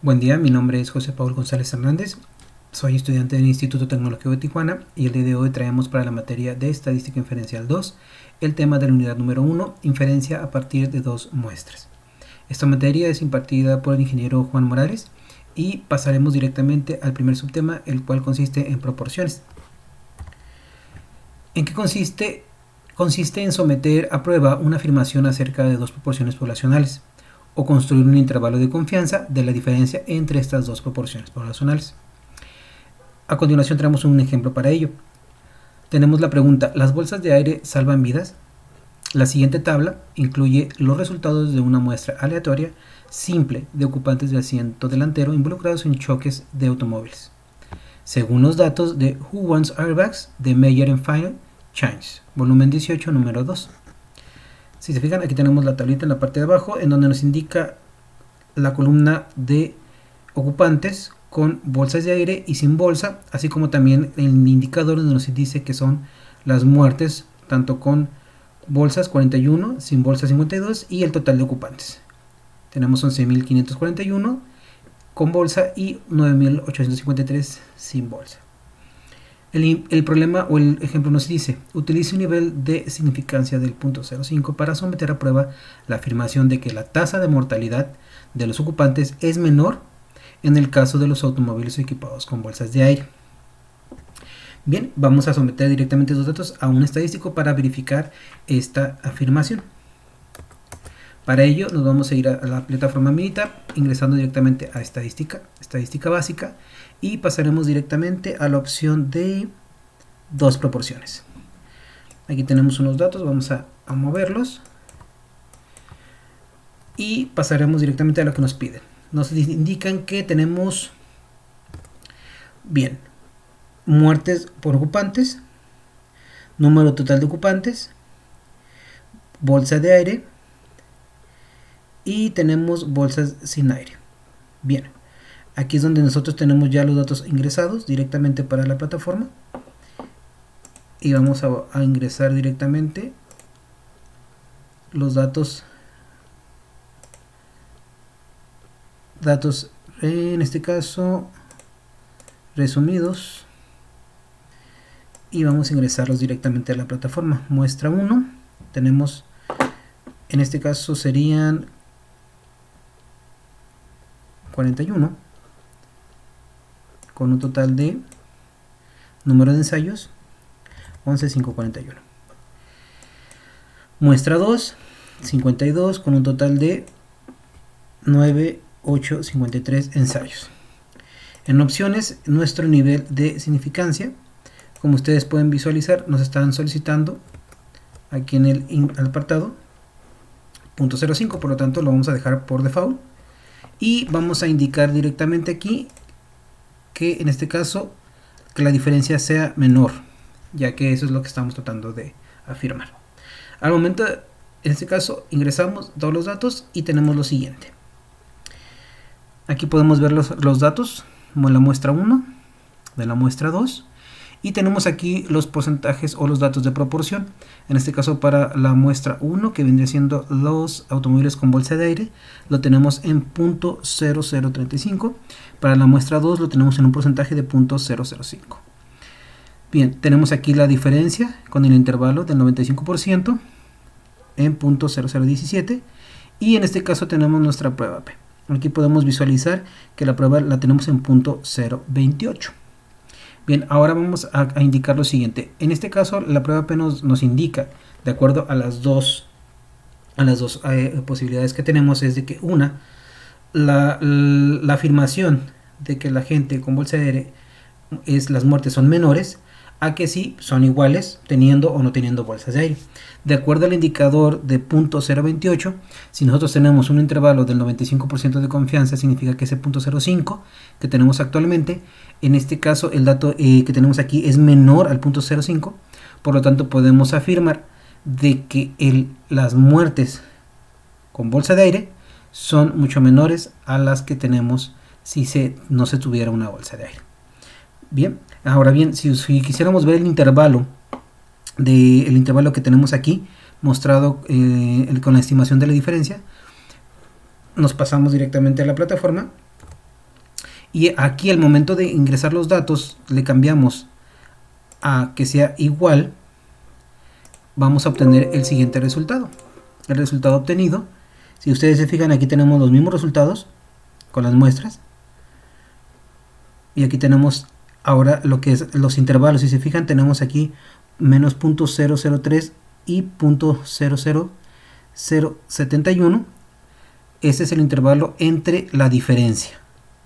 Buen día, mi nombre es José Paul González Hernández, soy estudiante del Instituto Tecnológico de Tijuana y el día de hoy traemos para la materia de Estadística Inferencial 2 el tema de la unidad número 1, inferencia a partir de dos muestras. Esta materia es impartida por el ingeniero Juan Morales y pasaremos directamente al primer subtema, el cual consiste en proporciones. ¿En qué consiste? Consiste en someter a prueba una afirmación acerca de dos proporciones poblacionales o construir un intervalo de confianza de la diferencia entre estas dos proporciones poblacionales. A continuación tenemos un ejemplo para ello. Tenemos la pregunta, ¿las bolsas de aire salvan vidas? La siguiente tabla incluye los resultados de una muestra aleatoria simple de ocupantes de asiento delantero involucrados en choques de automóviles, según los datos de Who Wants Airbags de Meyer and Fine Chains, volumen 18, número 2. Si se fijan, aquí tenemos la tablita en la parte de abajo, en donde nos indica la columna de ocupantes con bolsas de aire y sin bolsa, así como también el indicador donde nos dice que son las muertes, tanto con bolsas 41, sin bolsa 52 y el total de ocupantes. Tenemos 11.541 con bolsa y 9.853 sin bolsa. El problema o el ejemplo nos dice, utilice un nivel de significancia del 0.05 para someter a prueba la afirmación de que la tasa de mortalidad de los ocupantes es menor en el caso de los automóviles equipados con bolsas de aire. Bien, vamos a someter directamente los datos a un estadístico para verificar esta afirmación. Para ello nos vamos a ir a la plataforma militar, ingresando directamente a estadística básica, y pasaremos directamente a la opción de dos proporciones. Aquí tenemos unos datos, vamos a moverlos y pasaremos directamente a lo que nos piden. Nos indican que tenemos, bien, muertes por ocupantes, número total de ocupantes, bolsa de aire y tenemos bolsas sin aire. Bien, aquí es donde nosotros tenemos ya los datos ingresados directamente para la plataforma y vamos a ingresar directamente los datos en este caso resumidos, y vamos a ingresarlos directamente a la plataforma. Muestra 1, tenemos, en este caso serían 41 con un total de número de ensayos 11.541. Muestra 2, 52 con un total de 9.853 ensayos. En opciones, nuestro nivel de significancia, como ustedes pueden visualizar, nos están solicitando aquí en el apartado 0.05, por lo tanto lo vamos a dejar por default y vamos a indicar directamente aquí que en este caso que la diferencia sea menor, ya que eso es lo que estamos tratando de afirmar. Al momento, en este caso, ingresamos todos los datos y tenemos lo siguiente. Aquí podemos ver los datos como la muestra 1, de la muestra 2, y tenemos aquí los porcentajes o los datos de proporción. En este caso, para la muestra 1, que vendría siendo los automóviles con bolsa de aire, lo tenemos en 0.0035. Para la muestra 2 lo tenemos en un porcentaje de 0.005. Bien, tenemos aquí la diferencia con el intervalo del 95% en 0.0017, y en este caso tenemos nuestra prueba P. Aquí podemos visualizar que la prueba la tenemos en 0.028. Bien, ahora vamos a indicar lo siguiente. En este caso la prueba P nos indica, de acuerdo a las dos posibilidades que tenemos, es de que la afirmación de que la gente con bolsa de aire las muertes son menores a que sí son iguales teniendo o no teniendo bolsas de aire. De acuerdo al indicador de 0.028, si nosotros tenemos un intervalo del 95% de confianza, significa que ese 0.05 que tenemos actualmente, en este caso el dato que tenemos aquí es menor al 0.05, por lo tanto podemos afirmar de que las muertes con bolsa de aire son mucho menores a las que tenemos si no se tuviera una bolsa de aire. Bien, ahora bien, si quisiéramos ver el intervalo que tenemos aquí mostrado con la estimación de la diferencia, nos pasamos directamente a la plataforma Y aquí al momento de ingresar los datos le cambiamos a que sea igual, vamos a obtener el siguiente resultado. El resultado obtenido, si ustedes se fijan, aquí tenemos los mismos resultados con las muestras. Y aquí tenemos ahora lo que es los intervalos. Si se fijan, tenemos aquí menos 0.003 y 0.00071. Este es el intervalo entre la diferencia.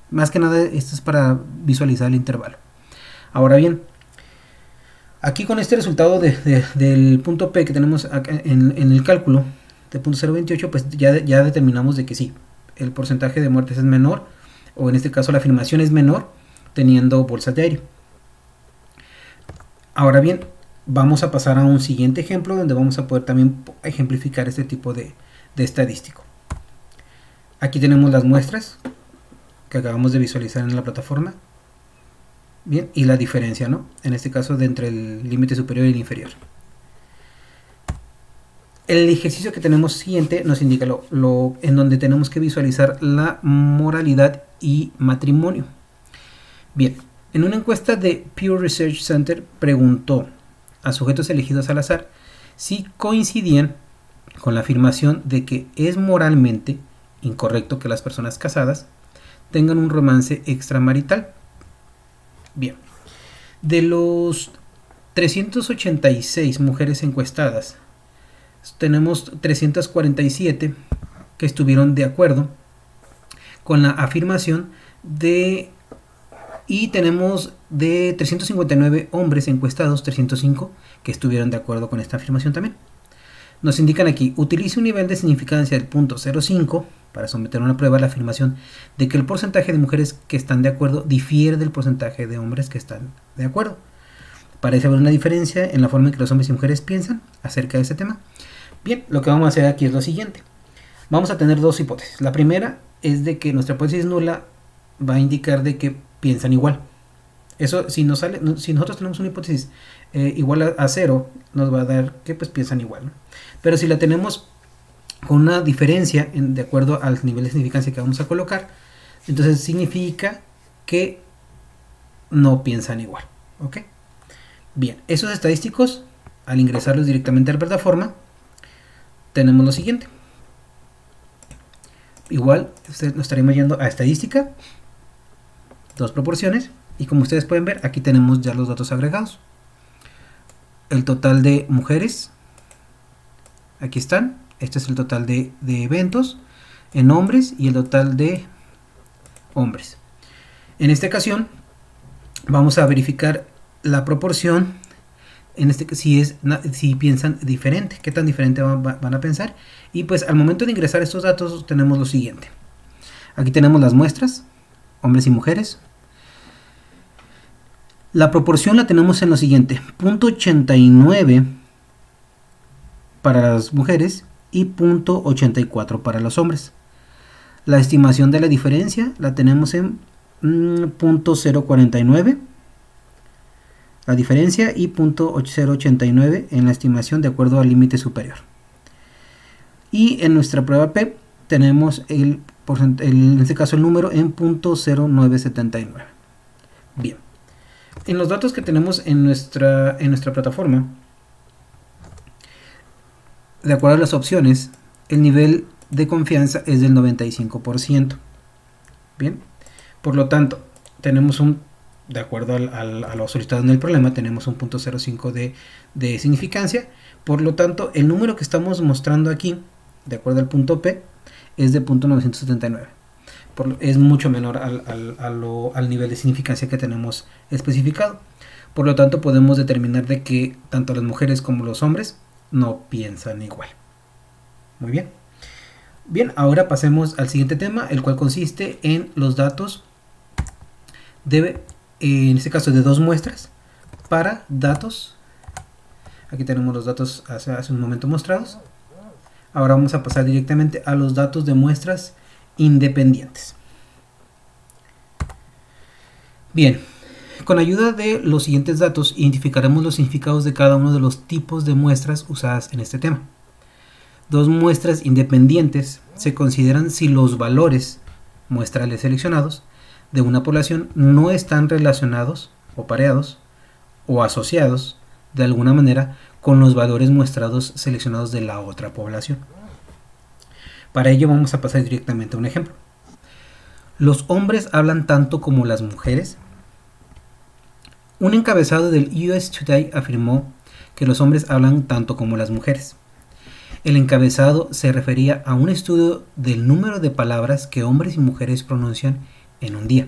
Más que nada, esto es para visualizar el intervalo. Ahora bien, aquí con este resultado del punto P que tenemos acá en el cálculo de 0.028, pues ya determinamos de que sí, el porcentaje de muertes es menor, o en este caso la afirmación es menor, teniendo bolsas de aire. Ahora bien, vamos a pasar a un siguiente ejemplo donde vamos a poder también ejemplificar este tipo de estadístico. Aquí tenemos las muestras que acabamos de visualizar en la plataforma. Bien, y la diferencia, ¿no? En este caso de entre el límite superior y el inferior. El ejercicio que tenemos siguiente nos indica en donde tenemos que visualizar la moralidad y matrimonio. Bien, en una encuesta de Pew Research Center preguntó a sujetos elegidos al azar si coincidían con la afirmación de que es moralmente incorrecto que las personas casadas tengan un romance extramarital. Bien, de los 386 mujeres encuestadas, tenemos 347 que estuvieron de acuerdo con la afirmación y tenemos de 359 hombres encuestados, 305 que estuvieron de acuerdo con esta afirmación también. Nos indican aquí, utilice un nivel de significancia del 0.05 para someter a una prueba la afirmación de que el porcentaje de mujeres que están de acuerdo difiere del porcentaje de hombres que están de acuerdo. Parece haber una diferencia en la forma en que los hombres y mujeres piensan acerca de este tema. Bien, lo que vamos a hacer aquí es lo siguiente. Vamos a tener dos hipótesis. La primera es de que nuestra hipótesis nula va a indicar de que piensan igual. Eso, si nosotros tenemos una hipótesis igual a 0, nos va a dar que pues piensan igual, ¿no? Pero si la tenemos con una diferencia de acuerdo al nivel de significancia que vamos a colocar, entonces significa que no piensan igual. ¿Ok? Bien, esos estadísticos, al ingresarlos directamente a la plataforma, tenemos lo siguiente. Igual, nos estaremos yendo a estadística, dos proporciones, y como ustedes pueden ver, aquí tenemos ya los datos agregados. El total de mujeres, aquí están. Este es el total de eventos en hombres y el total de hombres. En esta ocasión vamos a verificar la proporción, si piensan diferente, qué tan diferente van a pensar. Y pues al momento de ingresar estos datos tenemos lo siguiente. Aquí tenemos las muestras, hombres y mujeres. La proporción la tenemos en lo siguiente, 0.89 para las mujeres y 0.84 para los hombres. La estimación de la diferencia la tenemos en 0.049 la diferencia y 0.089 en la estimación de acuerdo al límite superior. Y en nuestra prueba P tenemos en este caso el número en 0.0979. Bien, en los datos que tenemos en nuestra plataforma, de acuerdo a las opciones, el nivel de confianza es del 95%. Bien, por lo tanto, tenemos de acuerdo a lo solicitado en el problema, tenemos un 0.05 de significancia. Por lo tanto, el número que estamos mostrando aquí, de acuerdo al punto P, es de 0.979. Es mucho menor al nivel de significancia que tenemos especificado. Por lo tanto, podemos determinar de que tanto las mujeres como los hombres no piensan igual. Muy bien. Bien, ahora pasemos al siguiente tema, el cual consiste en los datos en este caso de dos muestras para datos. Aquí tenemos los datos hace un momento mostrados. Ahora vamos a pasar directamente a los datos de muestras independientes. Bien, con ayuda de los siguientes datos identificaremos los significados de cada uno de los tipos de muestras usadas en este tema. Dos muestras independientes se consideran si los valores muestrales seleccionados de una población no están relacionados o pareados o asociados de alguna manera con los valores muestrados seleccionados de la otra población. Para ello vamos a pasar directamente a un ejemplo. ¿Los hombres hablan tanto como las mujeres? Un encabezado del US Today afirmó que los hombres hablan tanto como las mujeres. El encabezado se refería a un estudio del número de palabras que hombres y mujeres pronuncian en un día.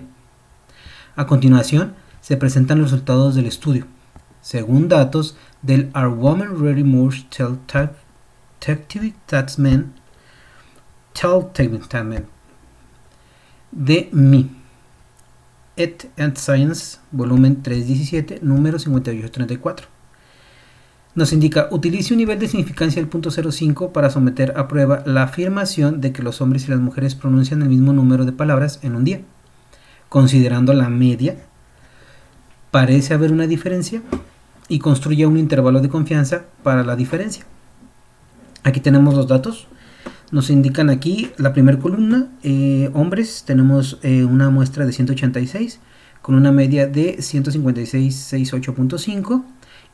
A continuación, se presentan los resultados del estudio, según datos del Are Women Really More Tell-Tactic-Tatsmen de Me, It and Science, volumen 317, número 5834. Nos indica, utilice un nivel de significancia del 0.05 para someter a prueba la afirmación de que los hombres y las mujeres pronuncian el mismo número de palabras en un día. Considerando la media, parece haber una diferencia y construye un intervalo de confianza para la diferencia. Aquí tenemos los datos. Nos indican aquí la primera columna, hombres, tenemos una muestra de 186 con una media de 156.68.5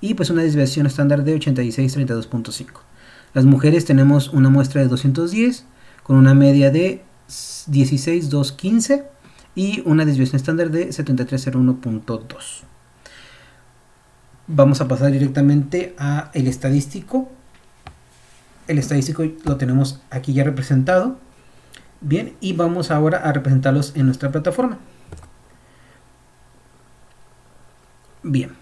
y pues una desviación estándar de 86.32.5. Las mujeres tenemos una muestra de 210 con una media de 16.215 y una desviación estándar de 73.01.2. Vamos a pasar directamente a el estadístico. El estadístico lo tenemos aquí ya representado. Bien, y vamos ahora a representarlos en nuestra plataforma. Bien.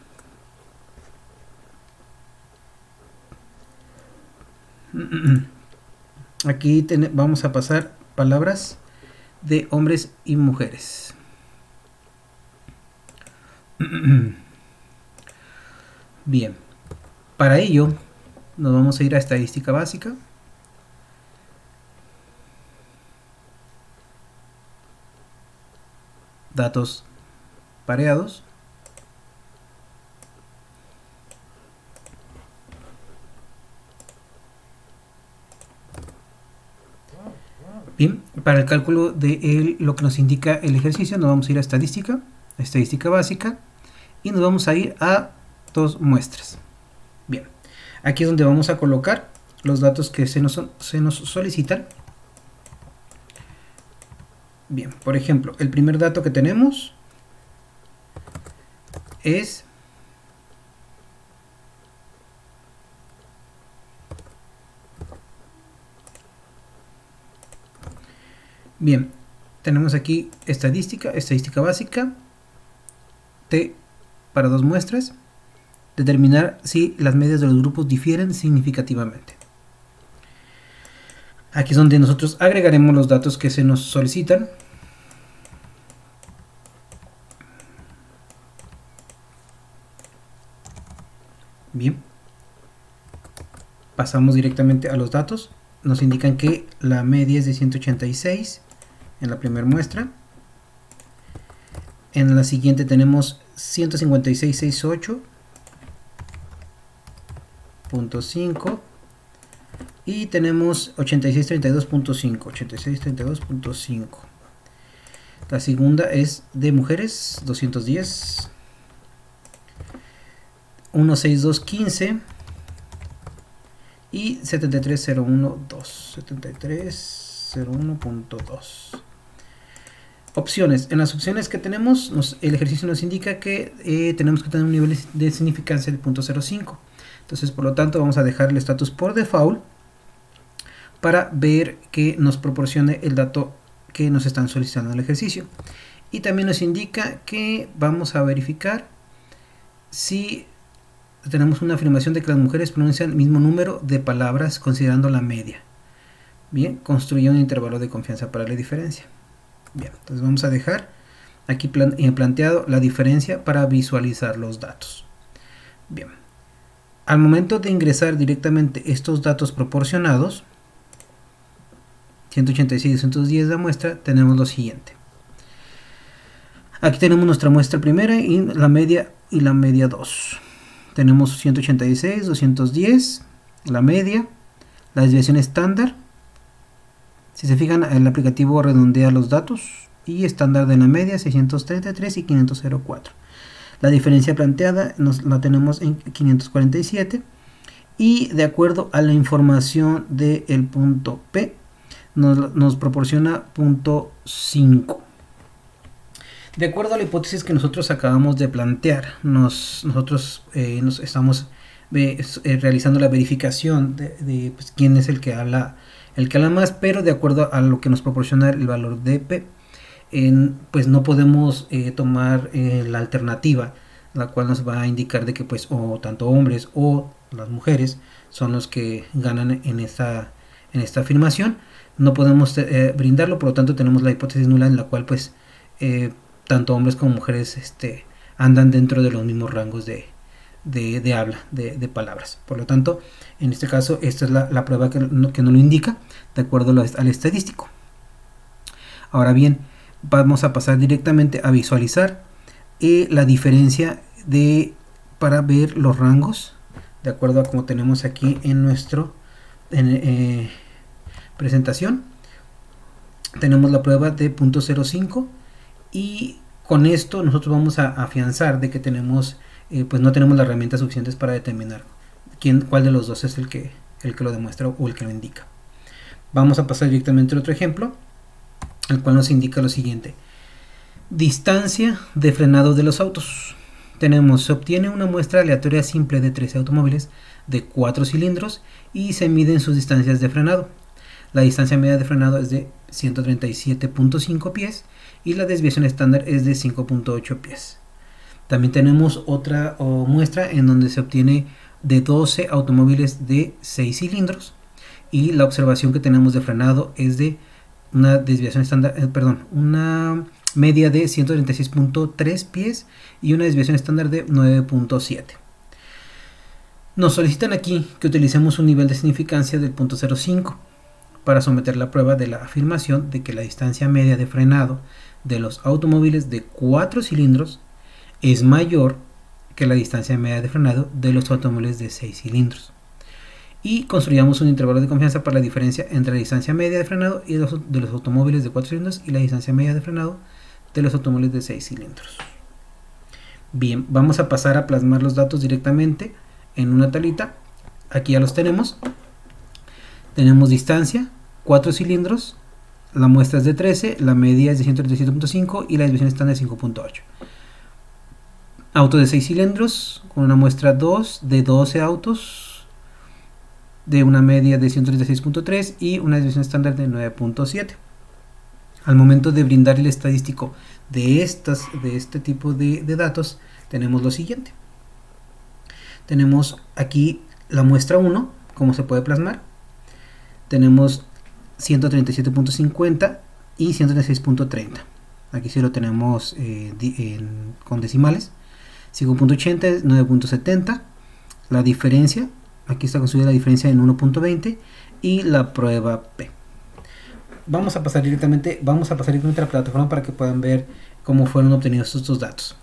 Aquí vamos a pasar palabras de hombres y mujeres. Bien, para ello nos vamos a ir a estadística básica. Datos pareados. Bien, para el cálculo de lo que nos indica el ejercicio, nos vamos a ir a estadística básica, y nos vamos a ir a dos muestras. Bien, aquí es donde vamos a colocar los datos que se nos solicitan. Bien, por ejemplo, el primer dato que tenemos es bien, tenemos aquí estadística básica, T para dos muestras, determinar si las medias de los grupos difieren significativamente. Aquí es donde nosotros agregaremos los datos que se nos solicitan. Bien, pasamos directamente a los datos. Nos indican que la media es de 186 en la primera muestra. En la siguiente tenemos 156.68.5 y tenemos 86.32.5. La segunda es de mujeres, 210, 162.15 y 73.01.2. Opciones. En las opciones que tenemos, el ejercicio nos indica que tenemos que tener un nivel de significancia del 0.05. Entonces, por lo tanto, vamos a dejar el status por default para ver que nos proporcione el dato que nos están solicitando en el ejercicio. Y también nos indica que vamos a verificar si tenemos una afirmación de que las mujeres pronuncian el mismo número de palabras considerando la media. Bien, construye un intervalo de confianza para la diferencia. Bien, entonces vamos a dejar aquí planteado la diferencia para visualizar los datos. Bien, al momento de ingresar directamente estos datos proporcionados, 186 y 210 de muestra, tenemos lo siguiente. Aquí tenemos nuestra muestra primera y la media 2. Tenemos 186, 210, la media, la desviación estándar. Si se fijan, el aplicativo redondea los datos y estándar de la media 633 y 504. La diferencia planteada la tenemos en 547 y de acuerdo a la información del punto P nos proporciona punto 5. De acuerdo a la hipótesis que nosotros acabamos de plantear, nosotros nos estamos realizando la verificación de pues, quién es el que habla más, pero de acuerdo a lo que nos proporciona el valor de P, pues no podemos tomar la alternativa, la cual nos va a indicar de que pues o tanto hombres o las mujeres son los que ganan en esta afirmación. No podemos brindarlo, por lo tanto tenemos la hipótesis nula en la cual pues tanto hombres como mujeres andan dentro de los mismos rangos de habla, de palabras. Por lo tanto, en este caso, esta es la prueba que nos lo indica de acuerdo al estadístico. Ahora bien, vamos a pasar directamente a visualizar la diferencia para ver los rangos, de acuerdo a como tenemos aquí en nuestro presentación. Tenemos la prueba de 0.05 y con esto nosotros vamos a afianzar de que tenemos pues no tenemos las herramientas suficientes para determinar cuál de los dos es el que lo demuestra o el que lo indica. Vamos a pasar directamente al otro ejemplo, el cual nos indica lo siguiente: distancia de frenado de los autos. Se obtiene una muestra aleatoria simple de 13 automóviles de 4 cilindros y se miden sus distancias de frenado. La distancia media de frenado es de 137.5 pies y la desviación estándar es de 5.8 pies. También tenemos otra muestra en donde se obtiene de 12 automóviles de 6 cilindros y la observación que tenemos de frenado es de una desviación estándar, una media de 136.3 pies y una desviación estándar de 9.7. Nos solicitan aquí que utilicemos un nivel de significancia del 0.05 para someter la prueba de la afirmación de que la distancia media de frenado de los automóviles de 4 cilindros es mayor que la distancia media de frenado de los automóviles de 6 cilindros. Y construyamos un intervalo de confianza para la diferencia entre la distancia media de frenado de los automóviles de 4 cilindros y la distancia media de frenado de los automóviles de 6 cilindros. Bien, vamos a pasar a plasmar los datos directamente en una tablita. Aquí ya los tenemos. Tenemos distancia, 4 cilindros, la muestra es de 13, la media es de 137.5 y la desviación estándar es 5.8. Autos de 6 cilindros con una muestra 2 de 12 autos de una media de 136.3 y una desviación estándar de 9.7. Al momento de brindar el estadístico de este tipo de datos, tenemos lo siguiente. Tenemos aquí la muestra 1, como se puede plasmar. Tenemos 137.50 y 136.30. Aquí sí lo tenemos con decimales. 5.80 es 9.70. La diferencia, aquí está construida la diferencia en 1.20 y la prueba P. Vamos a pasar directamente a la plataforma para que puedan ver cómo fueron obtenidos estos datos.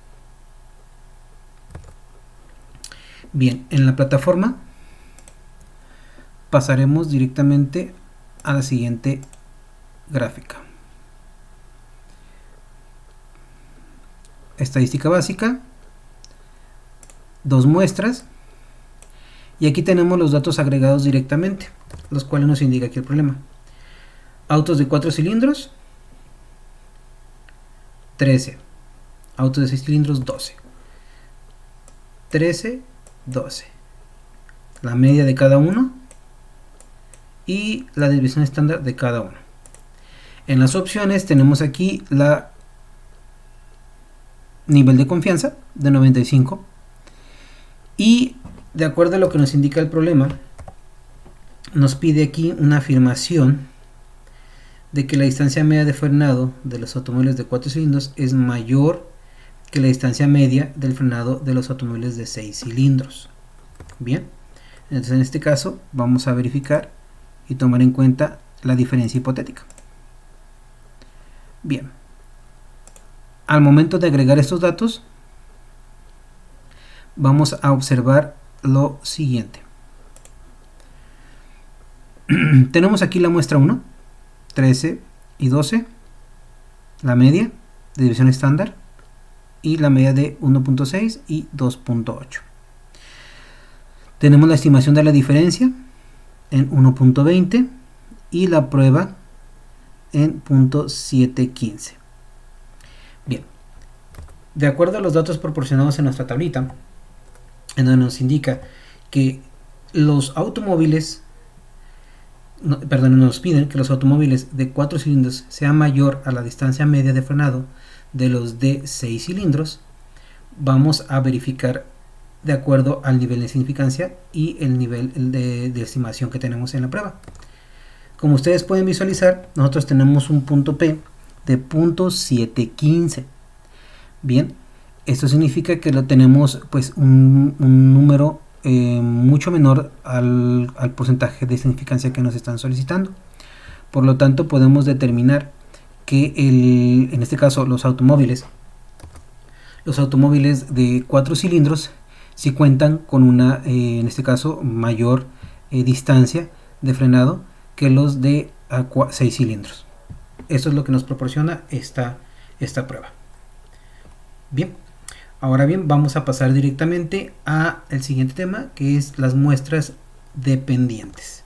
Bien, en la plataforma pasaremos directamente a la siguiente gráfica. Estadística básica, 2 muestras, y aquí tenemos los datos agregados directamente, los cuales nos indica aquí el problema. Autos de 4 cilindros, 13. Autos de 6 cilindros, 12. 13, 12. La media de cada uno y la desviación estándar de cada uno. En las opciones tenemos aquí la nivel de confianza de 95 y de acuerdo a lo que nos indica el problema nos pide aquí una afirmación de que la distancia media de frenado de los automóviles de 4 cilindros es mayor que la distancia media del frenado de los automóviles de 6 cilindros. Bien, entonces en este caso vamos a verificar y tomar en cuenta la diferencia hipotética. Bien, al momento de agregar estos datos vamos a observar lo siguiente. Tenemos aquí la muestra 1, 13 y 12. la media de división estándar y la media de 1.6 y 2.8. Tenemos la estimación de la diferencia en 1.20 y la prueba en 0.715. Bien, de acuerdo a los datos proporcionados en nuestra tablita, en donde nos indica que los automóviles, nos piden que los automóviles de 4 cilindros sea mayor a la distancia media de frenado de los de 6 cilindros, vamos a verificar de acuerdo al nivel de significancia y el nivel de estimación que tenemos en la prueba. Como ustedes pueden visualizar, nosotros tenemos un punto P de 0.715. Bien, esto significa que lo tenemos pues un número mucho menor al porcentaje de significancia que nos están solicitando. Por lo tanto, podemos determinar que en este caso los automóviles de 4 cilindros si cuentan con una, en este caso, mayor distancia de frenado que los de 6 cilindros. Eso es lo que nos proporciona esta prueba. Bien, ahora bien, vamos a pasar directamente al siguiente tema, que es las muestras dependientes.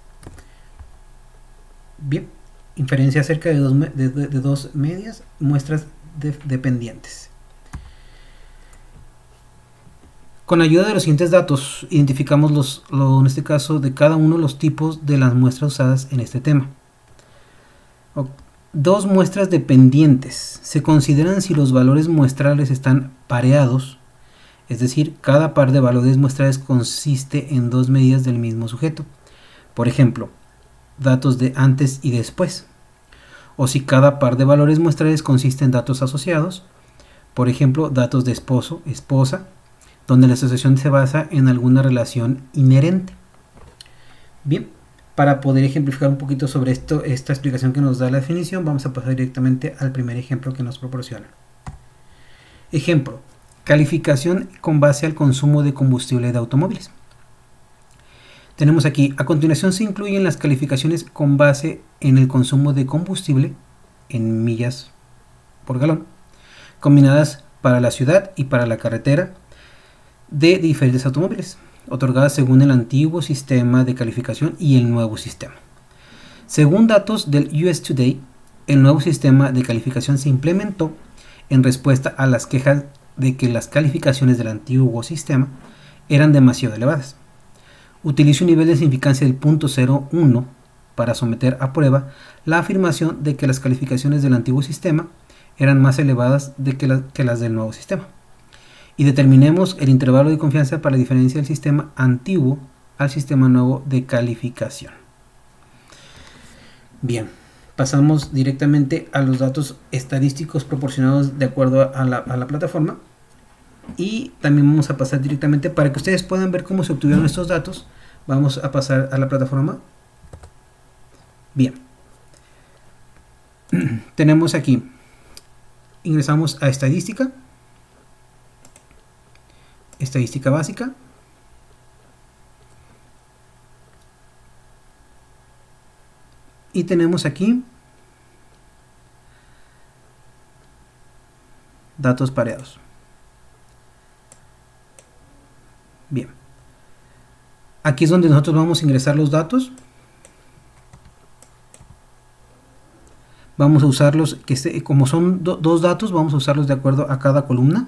Bien, inferencia acerca de dos medias, muestras dependientes. Con ayuda de los siguientes datos, identificamos en este caso de cada uno los tipos de las muestras usadas en este tema. Dos muestras dependientes se consideran si los valores muestrales están pareados, es decir, cada par de valores muestrales consiste en dos medidas del mismo sujeto. Por ejemplo, datos de antes y después. O si cada par de valores muestrales consiste en datos asociados, por ejemplo, datos de esposo, esposa, donde la asociación se basa en alguna relación inherente. Bien, para poder ejemplificar un poquito sobre esta explicación que nos da la definición, vamos a pasar directamente al primer ejemplo que nos proporciona. Ejemplo, calificación con base al consumo de combustible de automóviles. Tenemos aquí, a continuación se incluyen las calificaciones con base en el consumo de combustible en millas por galón, combinadas para la ciudad y para la carretera, de diferentes automóviles, otorgadas según el antiguo sistema de calificación y el nuevo sistema. Según datos del US Today, el nuevo sistema de calificación se implementó en respuesta a las quejas de que las calificaciones del antiguo sistema eran demasiado elevadas. Utiliza un nivel de significancia del 0.01 para someter a prueba la afirmación de que las calificaciones del antiguo sistema eran más elevadas que las del nuevo sistema. Y determinemos el intervalo de confianza para la diferencia del sistema antiguo al sistema nuevo de calificación. Bien, pasamos directamente a los datos estadísticos proporcionados de acuerdo a la plataforma, y también vamos a pasar directamente para que ustedes puedan ver cómo se obtuvieron estos datos. Vamos a pasar a la plataforma. Bien, tenemos aquí, ingresamos a estadística básica, y tenemos aquí datos pareados. Bien, aquí es donde nosotros vamos a ingresar los datos. Vamos a usarlos, como son dos datos, vamos a usarlos de acuerdo a cada columna.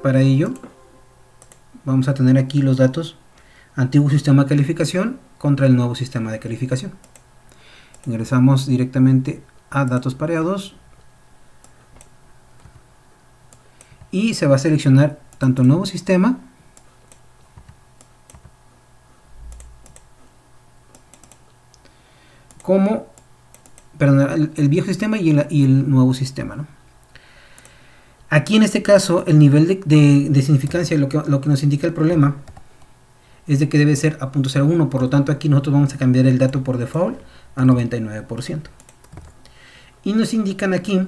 Para ello, vamos a tener aquí los datos antiguo sistema de calificación contra el nuevo sistema de calificación. Ingresamos directamente a datos pareados y se va a seleccionar tanto el nuevo sistema como el viejo sistema y el nuevo sistema, ¿no? Aquí en este caso el nivel de significancia, lo que nos indica el problema, es de que debe ser a 0.01, por lo tanto aquí nosotros vamos a cambiar el dato por default a 99%. Y nos indican aquí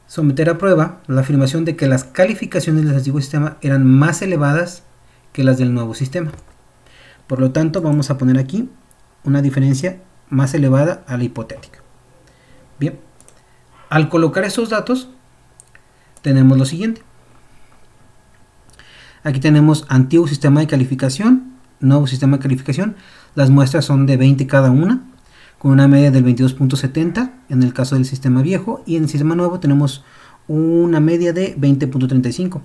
someter a prueba la afirmación de que las calificaciones del antiguo sistema eran más elevadas que las del nuevo sistema. Por lo tanto vamos a poner aquí una diferencia más elevada a la hipotética. Bien, al colocar estos datos tenemos lo siguiente. Aquí tenemos antiguo sistema de calificación, nuevo sistema de calificación. Las muestras son de 20 cada una, con una media del 22.70 en el caso del sistema viejo, y en el sistema nuevo tenemos una media de 20.35.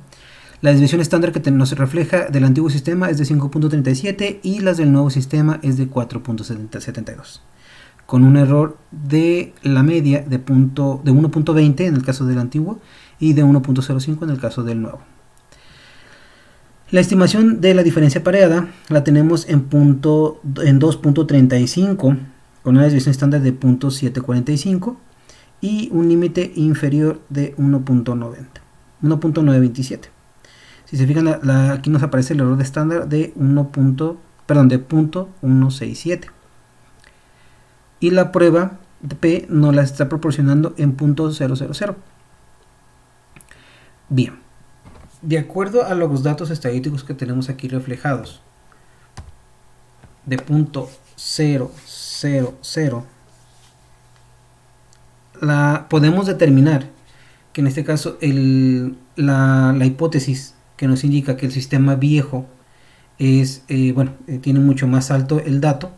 La desviación estándar que nos refleja del antiguo sistema es de 5.37 y las del nuevo sistema es de 4.72, con un error de la media de 1.20 en el caso del antiguo y de 1.05 en el caso del nuevo. La estimación de la diferencia pareada la tenemos en 2.35 con una desviación estándar de 0.745 y un límite inferior de 1.927. Si se fijan, aquí nos aparece el error de estándar de 0.167. Y la prueba de P nos la está proporcionando en 0.000. Bien, de acuerdo a los datos estadísticos que tenemos aquí reflejados, de 0.000, podemos determinar que en este caso la hipótesis que nos indica que el sistema viejo es, tiene mucho más alto el dato,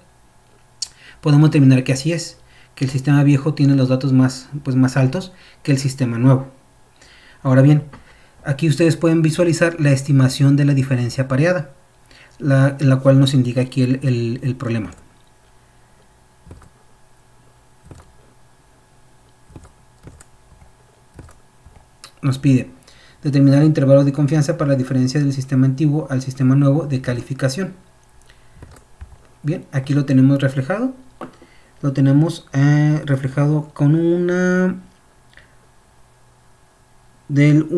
podemos determinar que así es, que el sistema viejo tiene los datos más altos que el sistema nuevo. Ahora bien, aquí ustedes pueden visualizar la estimación de la diferencia pareada, la cual nos indica aquí el problema. Nos pide determinar el intervalo de confianza para la diferencia del sistema antiguo al sistema nuevo de calificación. Bien, aquí lo tenemos reflejado. Lo tenemos reflejado con una del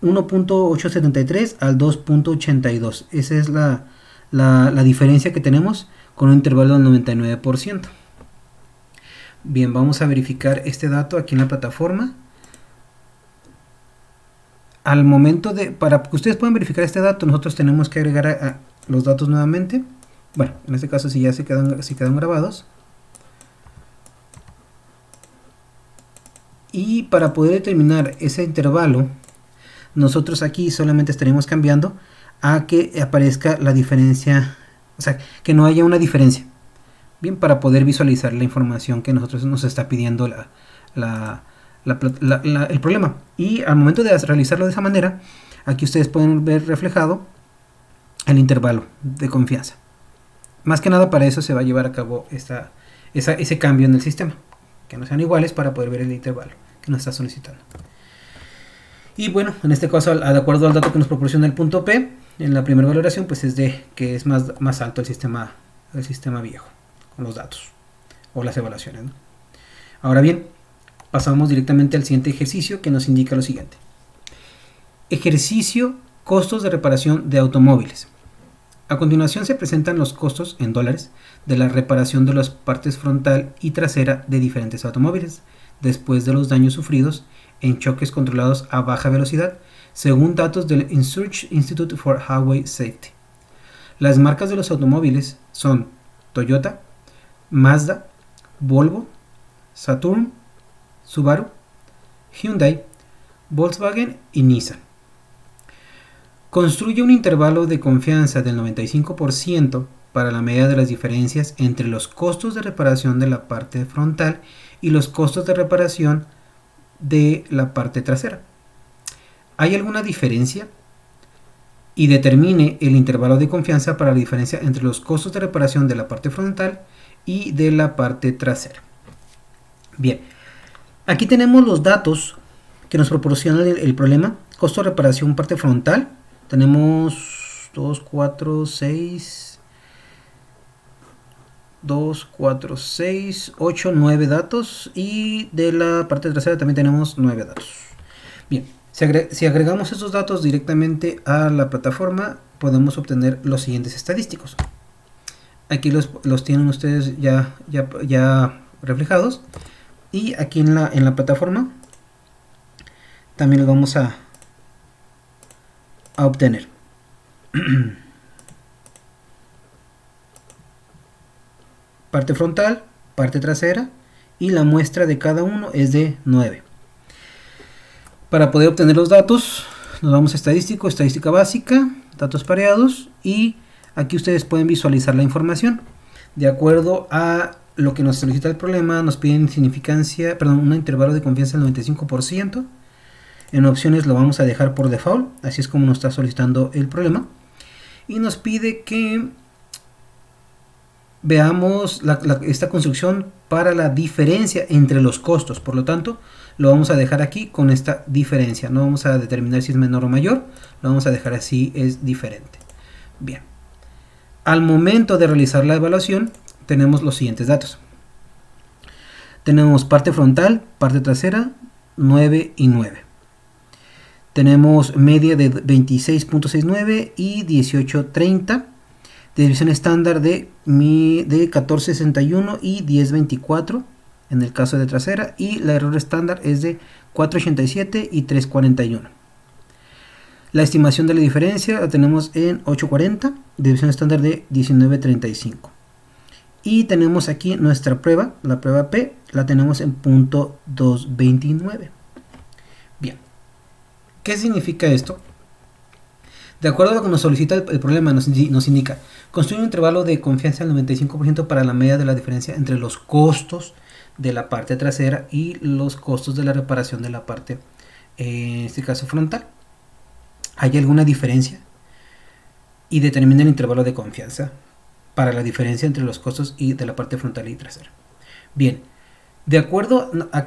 1.873 al 2.82. Esa es la diferencia que tenemos con un intervalo del 99%. Bien, vamos a verificar este dato aquí en la plataforma. Al momento para que ustedes puedan verificar este dato, nosotros tenemos que agregar a los datos nuevamente. Bueno, en este caso si ya se quedan grabados. Y para poder determinar ese intervalo, nosotros aquí solamente estaremos cambiando a que aparezca la diferencia, o sea, que no haya una diferencia. Bien, para poder visualizar la información que nosotros nos está pidiendo el problema. Y al momento de realizarlo de esa manera, aquí ustedes pueden ver reflejado el intervalo de confianza. Más que nada para eso se va a llevar a cabo ese cambio en el sistema, que no sean iguales para poder ver el intervalo que nos está solicitando. Y bueno, en este caso, de acuerdo al dato que nos proporciona el punto P, en la primera valoración, pues es de que es más alto el sistema viejo, con los datos o las evaluaciones, ¿no? Ahora bien, pasamos directamente al siguiente ejercicio que nos indica lo siguiente. Ejercicio: costos de reparación de automóviles. A continuación se presentan los costos en dólares de la reparación de las partes frontal y trasera de diferentes automóviles después de los daños sufridos en choques controlados a baja velocidad, según datos del Research Institute for Highway Safety. Las marcas de los automóviles son Toyota, Mazda, Volvo, Saturn, Subaru, Hyundai, Volkswagen y Nissan. Construye un intervalo de confianza del 95% para la medida de las diferencias entre los costos de reparación de la parte frontal y los costos de reparación de la parte trasera. ¿Hay alguna diferencia? Y determine el intervalo de confianza para la diferencia entre los costos de reparación de la parte frontal y de la parte trasera. Bien, aquí tenemos los datos que nos proporciona el problema. Costo de reparación parte frontal. Tenemos 2, 4, 6, 8, 9 datos. Y de la parte trasera también tenemos 9 datos. Bien, si agregamos estos datos directamente a la plataforma, podemos obtener los siguientes estadísticos. Aquí los tienen ustedes ya reflejados. Y aquí en la plataforma también los vamos a obtener. Parte frontal, parte trasera, y la muestra de cada uno es de 9. Para poder obtener los datos, nos vamos a estadístico, estadística básica, datos pareados, y aquí ustedes pueden visualizar la información. De acuerdo a lo que nos solicita el problema, nos piden significancia, perdón, un intervalo de confianza del 95%. En opciones lo vamos a dejar por default, así es como nos está solicitando el problema. Y nos pide que veamos esta construcción para la diferencia entre los costos. Por lo tanto, lo vamos a dejar aquí con esta diferencia. No vamos a determinar si es menor o mayor, lo vamos a dejar así, es diferente. Bien. Al momento de realizar la evaluación, tenemos los siguientes datos. Tenemos parte frontal, parte trasera, 9 y 9. Tenemos media de 26.69 y 18.30. Desviación estándar de 14.61 y 10.24 en el caso de trasera. Y la error estándar es de 4.87 y 3.41. La estimación de la diferencia la tenemos en 8.40, desviación estándar de 19.35. Y tenemos aquí nuestra prueba, la prueba P, la tenemos en .229. Bien, ¿qué significa esto? De acuerdo a lo que nos solicita el problema, nos indica construir un intervalo de confianza del 95% para la media de la diferencia entre los costos de la parte trasera y los costos de la reparación de la parte, en este caso frontal. ¿Hay alguna diferencia? Y determina el intervalo de confianza para la diferencia entre los costos y de la parte frontal y trasera. Bien, de acuerdo a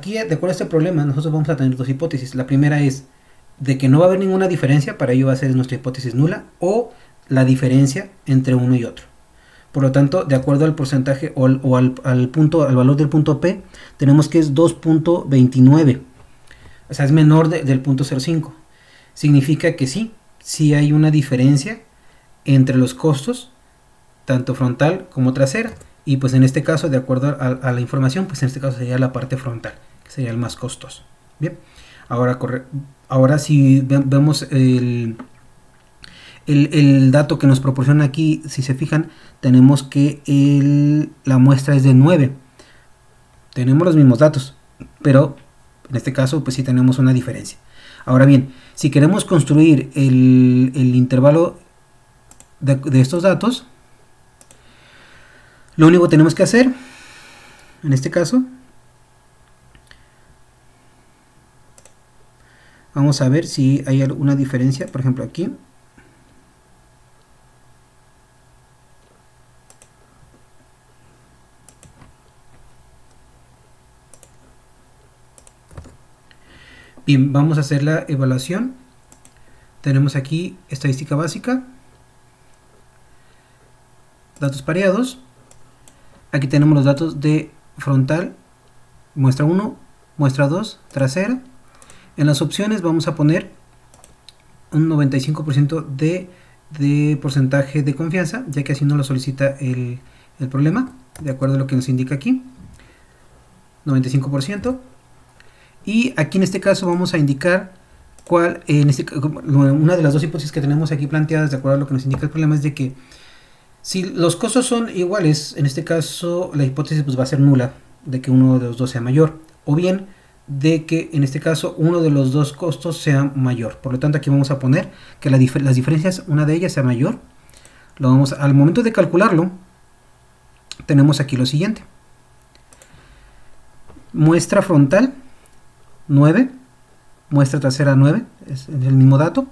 este problema, nosotros vamos a tener dos hipótesis. La primera es de que no va a haber ninguna diferencia, para ello va a ser nuestra hipótesis nula, o la diferencia entre uno y otro. Por lo tanto, de acuerdo al porcentaje o al valor del punto P, tenemos que es 2.29, o sea, es menor del punto 0.5. Significa que sí hay una diferencia entre los costos, tanto frontal como trasera, y pues en este caso, de acuerdo a la información, pues en este caso sería la parte frontal, que sería el más costoso. Bien, ahora si vemos el dato que nos proporciona aquí, si se fijan, tenemos que la muestra es de 9. Tenemos los mismos datos, pero en este caso pues sí tenemos una diferencia. Ahora bien, si queremos construir el intervalo de estos datos, lo único que tenemos que hacer, en este caso, vamos a ver si hay alguna diferencia, por ejemplo aquí. Bien, vamos a hacer la evaluación. Tenemos aquí estadística básica, datos pareados. Aquí tenemos los datos de frontal, muestra 1, muestra 2, trasera. En las opciones vamos a poner un 95% de porcentaje de confianza, ya que así nos lo solicita el problema, de acuerdo a lo que nos indica aquí, 95%. Y aquí en este caso vamos a indicar cuál, una de las dos hipótesis que tenemos aquí planteadas, de acuerdo a lo que nos indica el problema, es de que si los costos son iguales, en este caso la hipótesis pues va a ser nula, de que uno de los dos sea mayor, o bien de que en este caso uno de los dos costos sea mayor. Por lo tanto, aquí vamos a poner que las diferencias, una de ellas sea mayor. Al momento de calcularlo, tenemos aquí lo siguiente: muestra frontal 9, muestra trasera 9, es el mismo dato.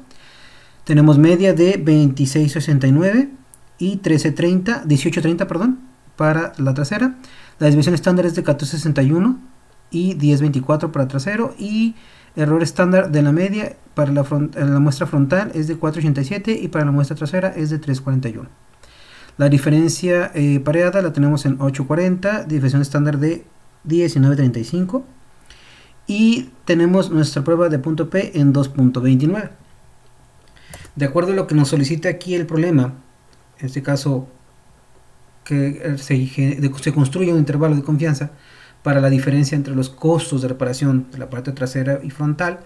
Tenemos media de 26.69 y 18.30, perdón, para la trasera. La desviación estándar es de 14.61 y 10.24 para trasero, y error estándar de la media para la muestra frontal es de 4.87 y para la muestra trasera es de 3.41. La diferencia pareada la tenemos en 8.40, desviación estándar de 19.35, y tenemos nuestra prueba de punto P en 2.29. De acuerdo a lo que nos solicita aquí el problema, en este caso que se construye un intervalo de confianza para la diferencia entre los costos de reparación de la parte trasera y frontal,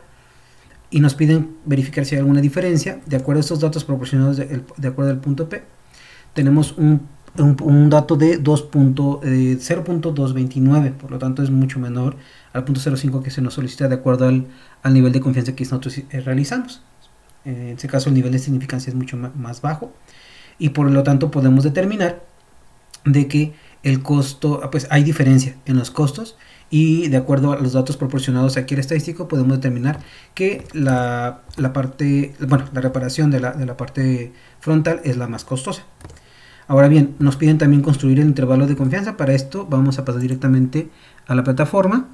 y nos piden verificar si hay alguna diferencia. De acuerdo a estos datos proporcionados de acuerdo al punto P, tenemos un dato de 0.229, por lo tanto es mucho menor al 0.05 que se nos solicita de acuerdo al nivel de confianza que nosotros realizamos. En este caso el nivel de significancia es mucho más bajo y por lo tanto podemos determinar de que el costo, pues hay diferencia en los costos y de acuerdo a los datos proporcionados aquí al estadístico podemos determinar que la reparación de la parte frontal es la más costosa. Ahora bien, nos piden también construir el intervalo de confianza. Para esto vamos a pasar directamente a la plataforma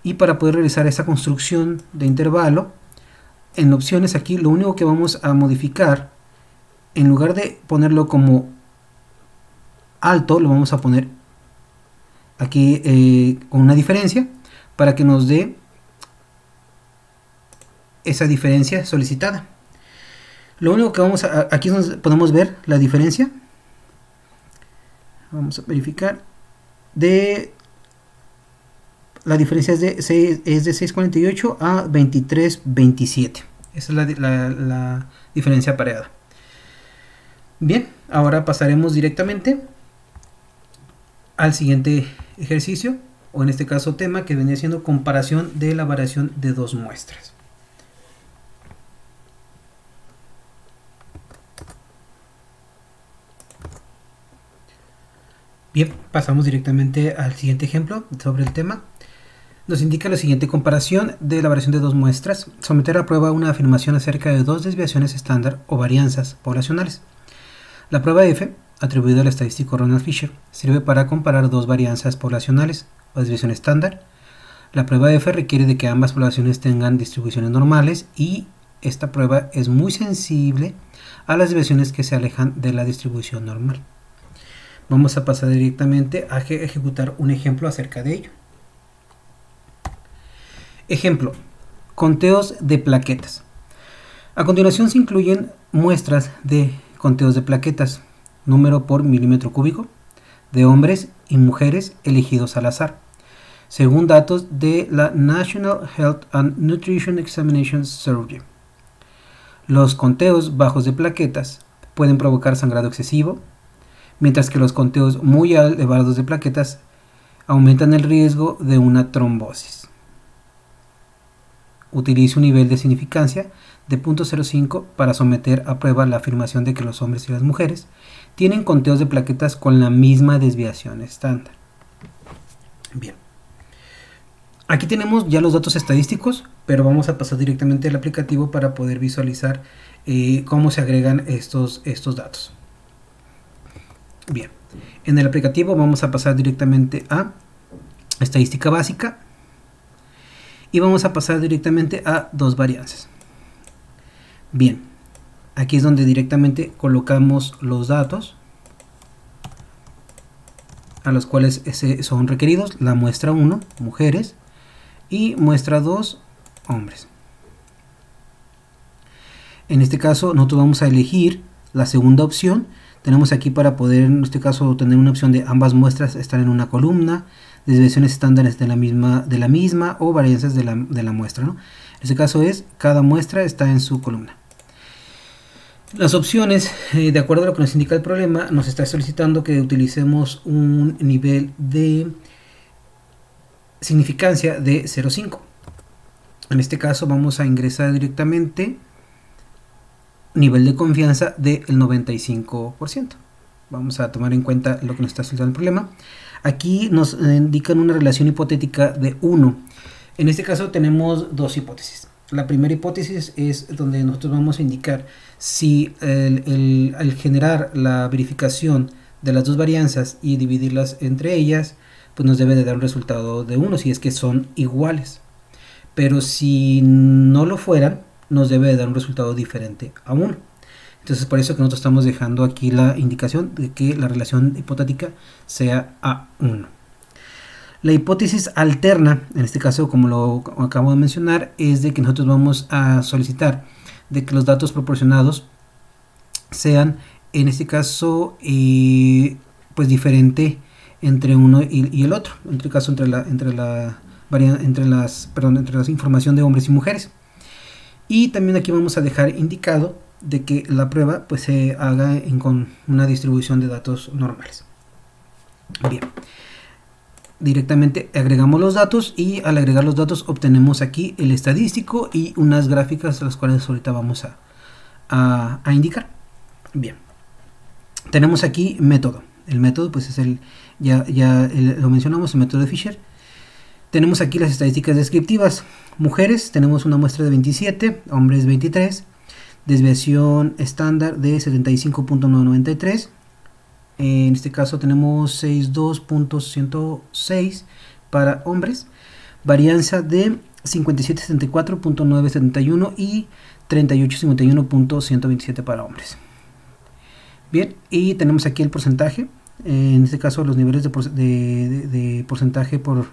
y para poder realizar esa construcción de intervalo, en opciones aquí lo único que vamos a modificar, en lugar de ponerlo como alto, lo vamos a poner aquí con una diferencia para que nos dé esa diferencia solicitada. Lo único que aquí es donde podemos ver la diferencia. Vamos a verificar. La diferencia es de 6.48 a 23.27. Esa es la diferencia pareada. Bien, ahora pasaremos directamente al siguiente ejercicio, o en este caso tema, que venía siendo comparación de la variación de dos muestras. Bien, pasamos directamente al siguiente ejemplo sobre el tema. Nos indica la siguiente comparación de la variación de dos muestras. Someter a prueba una afirmación acerca de dos desviaciones estándar o varianzas poblacionales. La prueba F, atribuida al estadístico Ronald Fisher, sirve para comparar dos varianzas poblacionales o desviación estándar. La prueba F requiere de que ambas poblaciones tengan distribuciones normales y esta prueba es muy sensible a las desviaciones que se alejan de la distribución normal. Vamos a pasar directamente a ejecutar un ejemplo acerca de ello. Ejemplo, conteos de plaquetas. A continuación se incluyen muestras de conteos de plaquetas, número por milímetro cúbico, de hombres y mujeres elegidos al azar, según datos de la National Health and Nutrition Examination Survey. Los conteos bajos de plaquetas pueden provocar sangrado excesivo, mientras que los conteos muy elevados de plaquetas aumentan el riesgo de una trombosis. Utilice un nivel de significancia de 0.05 para someter a prueba la afirmación de que los hombres y las mujeres tienen conteos de plaquetas con la misma desviación estándar. Bien. Aquí tenemos ya los datos estadísticos, pero vamos a pasar directamente al aplicativo para poder visualizar cómo se agregan estos datos. Bien, en el aplicativo vamos a pasar directamente a estadística básica y vamos a pasar directamente a dos varianzas. Bien, aquí es donde directamente colocamos los datos a los cuales son requeridos, la muestra 1, mujeres, y muestra 2, hombres. En este caso nosotros vamos a elegir la segunda opción. Tenemos aquí para poder, en este caso, tener una opción de ambas muestras estar en una columna, desviaciones estándares de la misma o varianzas de la muestra, ¿no? En este caso es, cada muestra está en su columna. Las opciones, de acuerdo a lo que nos indica el problema, nos está solicitando que utilicemos un nivel de significancia de 0.5. En este caso vamos a ingresar directamente nivel de confianza del 95%. Vamos a tomar en cuenta lo que nos está solicitando el problema. Aquí nos indican una relación hipotética de 1. En este caso tenemos dos hipótesis. La primera hipótesis es donde nosotros vamos a indicar si al generar la verificación de las dos varianzas y dividirlas entre ellas, pues nos debe de dar un resultado de 1 si es que son iguales. Pero si no lo fueran, nos debe de dar un resultado diferente a 1. Entonces por eso que nosotros estamos dejando aquí la indicación de que la relación hipotética sea A1. La hipótesis alterna, en este caso como lo acabo de mencionar, es de que nosotros vamos a solicitar de que los datos proporcionados sean, en este caso, pues diferente entre uno y el otro, en este caso entre la información de hombres y mujeres. Y también aquí vamos a dejar indicado de que la prueba pues se haga con una distribución de datos normales. Bien, directamente agregamos los datos y al agregar los datos obtenemos aquí el estadístico y unas gráficas las cuales ahorita vamos a indicar. Bien, tenemos aquí método. El método pues es lo mencionamos, el método de Fisher. Tenemos aquí las estadísticas descriptivas. Mujeres, tenemos una muestra de 27, hombres 23, desviación estándar de 75.993. En este caso tenemos 62.106 para hombres, varianza de 57.74.971 y 38.51.127 para hombres. Bien, y tenemos aquí el porcentaje, en este caso los niveles de porcentaje por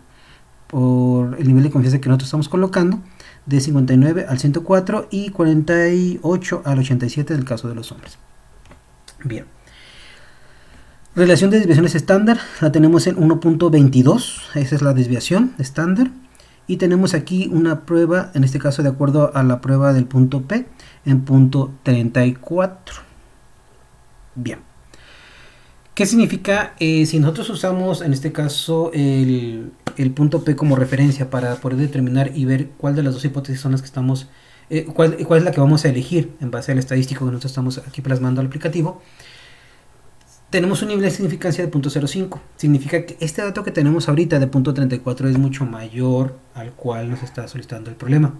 el nivel de confianza que nosotros estamos colocando, de 59 al 104 y 48 al 87 en el caso de los hombres. Bien. Relación de desviaciones estándar la tenemos en 1.22, esa es la desviación estándar. Y tenemos aquí una prueba, en este caso de acuerdo a la prueba del punto P, en punto 34. Bien. ¿Qué significa? Si nosotros usamos en este caso el punto P como referencia para poder determinar y ver cuál de las dos hipótesis son las que estamos, cuál es la que vamos a elegir en base al estadístico que nosotros estamos aquí plasmando al aplicativo, tenemos un nivel de significancia de 0.05. Significa que este dato que tenemos ahorita de 0.34 es mucho mayor al cual nos está solicitando el problema,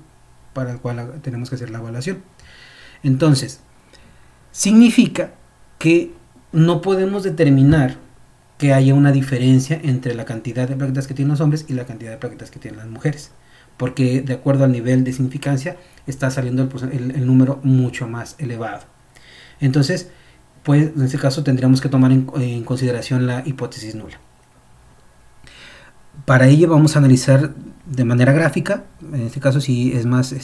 para el cual tenemos que hacer la evaluación. Entonces, significa que no podemos determinar que haya una diferencia entre la cantidad de plaquetas que tienen los hombres y la cantidad de plaquetas que tienen las mujeres, porque de acuerdo al nivel de significancia está saliendo el número mucho más elevado. Entonces, pues en este caso tendríamos que tomar en consideración la hipótesis nula. Para ello vamos a analizar de manera gráfica, en este caso si es más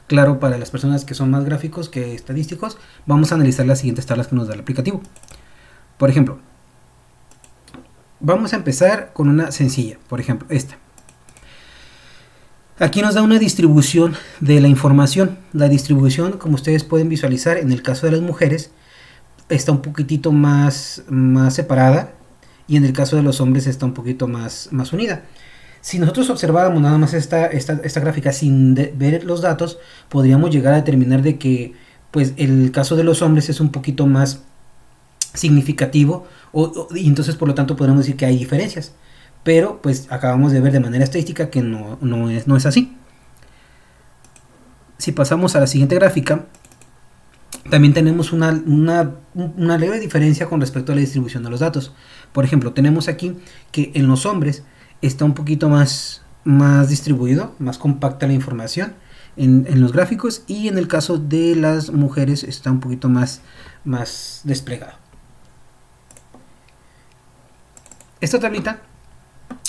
claro para las personas que son más gráficos que estadísticos, vamos a analizar las siguientes tablas que nos da el aplicativo. Por ejemplo, vamos a empezar con una sencilla, por ejemplo esta. Aquí nos da una distribución de la información. La distribución, como ustedes pueden visualizar, en el caso de las mujeres está un poquitito más separada y en el caso de los hombres está un poquito más unida. Si nosotros observáramos nada más esta gráfica sin ver los datos, podríamos llegar a determinar de que pues el caso de los hombres es un poquito más significativo y entonces por lo tanto podemos decir que hay diferencias, pero pues acabamos de ver de manera estadística que no es así. Si pasamos a la siguiente gráfica, también tenemos una leve diferencia con respecto a la distribución de los datos. Por ejemplo, tenemos aquí que en los hombres está un poquito más distribuido, más compacta la información en los gráficos, y en el caso de las mujeres está un poquito más desplegado. Esta tablita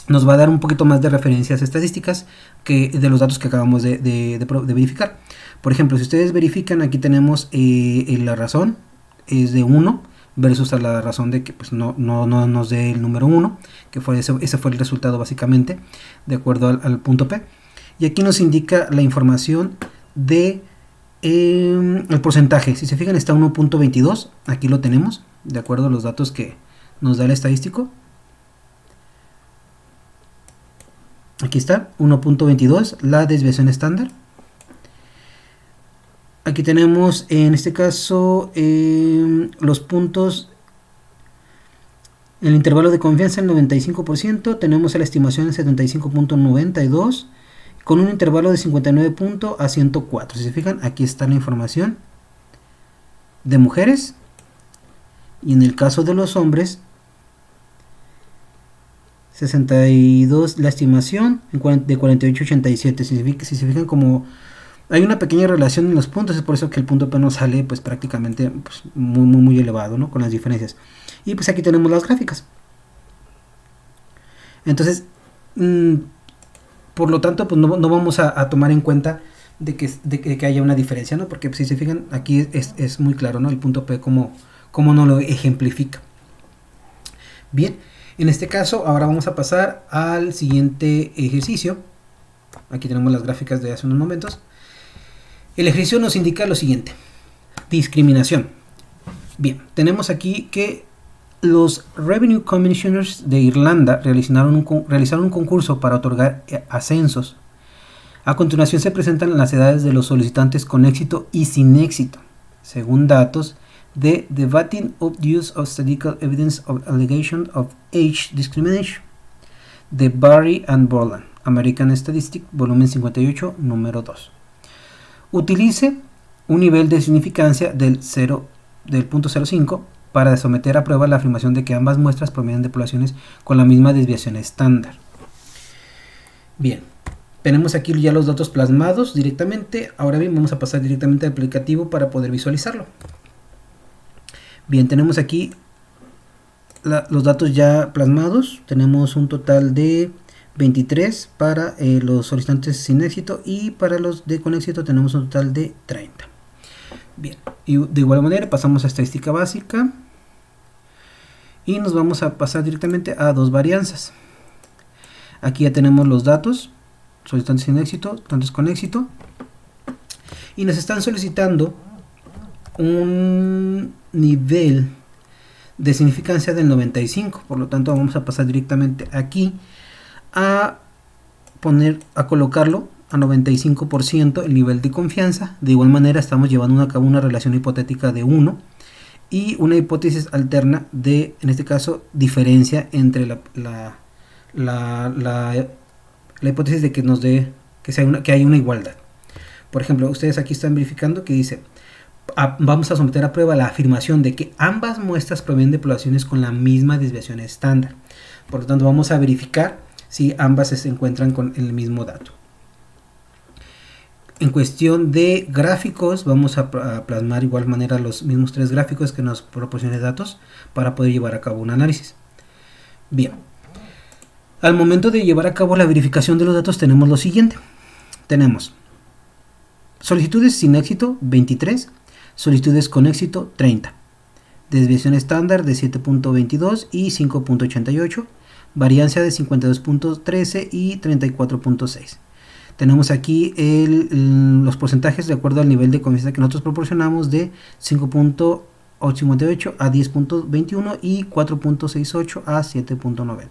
nos va a dar un poquito más de referencias estadísticas que de los datos que acabamos de verificar. Por ejemplo, si ustedes verifican, aquí tenemos la razón es de 1 versus a la razón de que pues, no nos dé el número 1, que fue ese fue el resultado básicamente de acuerdo al punto P. Y aquí nos indica la información de el porcentaje. Si se fijan, está 1.22, aquí lo tenemos de acuerdo a los datos que nos da el estadístico. Aquí está, 1.22, la desviación estándar. Aquí tenemos, en este caso, los puntos, el intervalo de confianza en 95%, tenemos la estimación en 75.92, con un intervalo de 59 a 104. Si se fijan, aquí está la información de mujeres, y en el caso de los hombres, 62 la estimación de 48.87. Si se fijan, como hay una pequeña relación en los puntos, es por eso que el punto P nos sale pues prácticamente pues, muy elevado, ¿no? Con las diferencias. Y pues aquí tenemos las gráficas. Entonces, por lo tanto, pues no vamos a tomar en cuenta de que haya una diferencia, ¿no? Porque pues, si se fijan, aquí es muy claro, ¿no? El punto P como nos lo ejemplifica. Bien, en este caso, ahora vamos a pasar al siguiente ejercicio. Aquí tenemos las gráficas de hace unos momentos. El ejercicio nos indica lo siguiente. Discriminación. Bien, tenemos aquí que los Revenue Commissioners de Irlanda realizaron un concurso para otorgar ascensos. A continuación se presentan las edades de los solicitantes con éxito y sin éxito, según datos de The Vetting of Use of Statistical Evidence of Allegation of Age Discrimination de Barry and Borland, American Statistics, volumen 58, número 2. Utilice un nivel de significancia del 0.05 para someter a prueba la afirmación de que ambas muestras provienen de poblaciones con la misma desviación estándar. Bien, tenemos aquí ya los datos plasmados directamente. Ahora bien, vamos a pasar directamente al aplicativo para poder visualizarlo. Bien, tenemos aquí los datos ya plasmados. Tenemos un total de 23 para los solicitantes sin éxito, y para los con éxito tenemos un total de 30. Bien, y de igual manera pasamos a estadística básica y nos vamos a pasar directamente a dos varianzas. Aquí ya tenemos los datos, solicitantes sin éxito, tantos con éxito, y nos están solicitando un nivel de significancia del 95. Por lo tanto, vamos a pasar directamente aquí a colocarlo a 95% el nivel de confianza. De igual manera estamos llevando a cabo una relación hipotética de 1 y una hipótesis alterna de, en este caso, diferencia entre la hipótesis de que nos dé que hay una igualdad. Por ejemplo, ustedes aquí están verificando que dice: vamos a someter a prueba la afirmación de que ambas muestras provienen de poblaciones con la misma desviación estándar. Por lo tanto, vamos a verificar si ambas se encuentran con el mismo dato. En cuestión de gráficos, vamos a plasmar de igual manera los mismos tres gráficos que nos proporcionan datos para poder llevar a cabo un análisis. Bien, al momento de llevar a cabo la verificación de los datos tenemos lo siguiente. Tenemos solicitudes sin éxito 23, solicitudes con éxito 30, desviación estándar de 7.22 y 5.88, variancia de 52.13 y 34.6. Tenemos aquí los porcentajes de acuerdo al nivel de confianza que nosotros proporcionamos, de 5.58 a 10.21 y 4.68 a 7.90.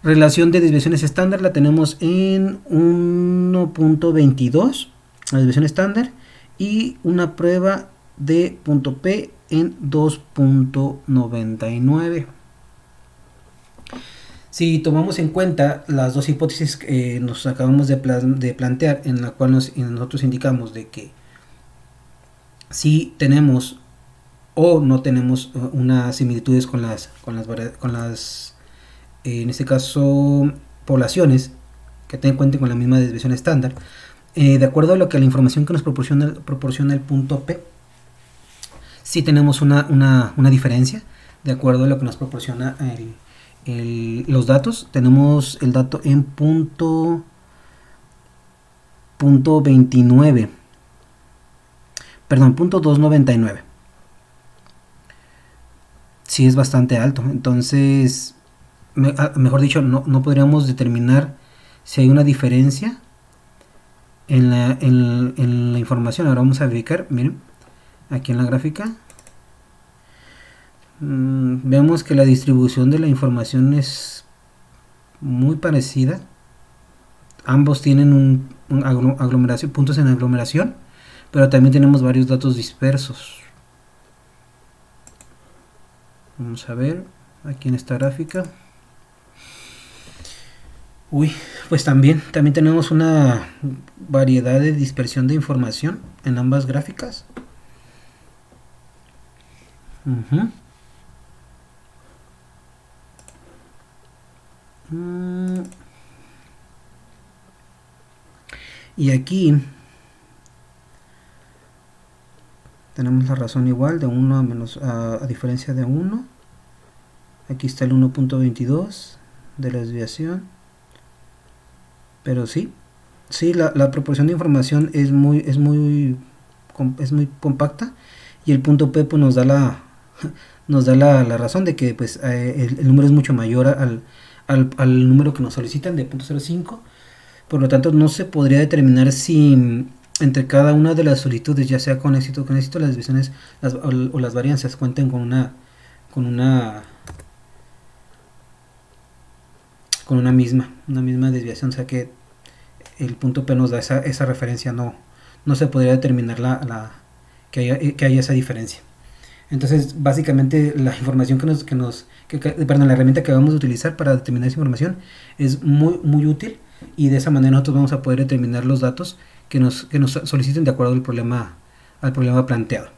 Relación de desviaciones estándar la tenemos en 1.22, la desviación estándar, y una prueba de punto P en 2.99. Si tomamos en cuenta las dos hipótesis que nos acabamos de plantear, en la cual nosotros indicamos de que si tenemos o no tenemos unas similitudes con las en este caso poblaciones que cuenten con la misma desviación estándar, de acuerdo a lo que la información que nos proporciona el punto P, si tenemos una diferencia de acuerdo a lo que nos proporciona los datos. Tenemos el dato en punto 29, perdón, punto 299. Sí, es bastante alto. Entonces, mejor dicho, no podríamos determinar si hay una diferencia en la información. Ahora vamos a verificar. Miren, aquí en la gráfica vemos que la distribución de la información es muy parecida. Ambos tienen puntos en aglomeración, pero también tenemos varios datos dispersos. Vamos a ver aquí en esta gráfica. Pues también tenemos una variedad de dispersión de información en ambas gráficas. Y aquí tenemos la razón igual de 1 a menos a diferencia de 1. Aquí está el 1.22 de la desviación. Pero sí, la proporción de información es muy compacta, y el punto P pues nos da la razón de que pues el número es mucho mayor al número que nos solicitan de 0.05. Por lo tanto, no se podría determinar si entre cada una de las solicitudes, ya sea con éxito o con éxito, las desviaciones o las varianzas cuenten con una una misma desviación, o sea que el punto P nos da esa referencia, no se podría determinar que haya esa diferencia. Entonces, básicamente la información perdón, la herramienta que vamos a utilizar para determinar esa información es muy útil, y de esa manera nosotros vamos a poder determinar los datos que nos soliciten de acuerdo al problema planteado.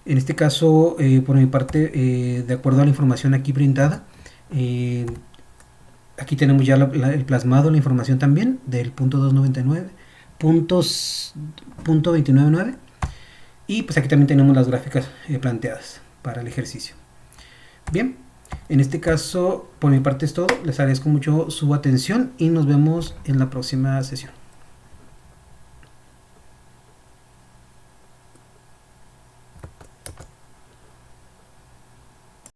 En este caso, por mi parte, de acuerdo a la información aquí brindada, aquí tenemos ya el plasmado, la información también del punto 299, punto 299, y pues aquí también tenemos las gráficas planteadas para el ejercicio. Bien, en este caso por mi parte es todo. Les agradezco mucho su atención y nos vemos en la próxima sesión.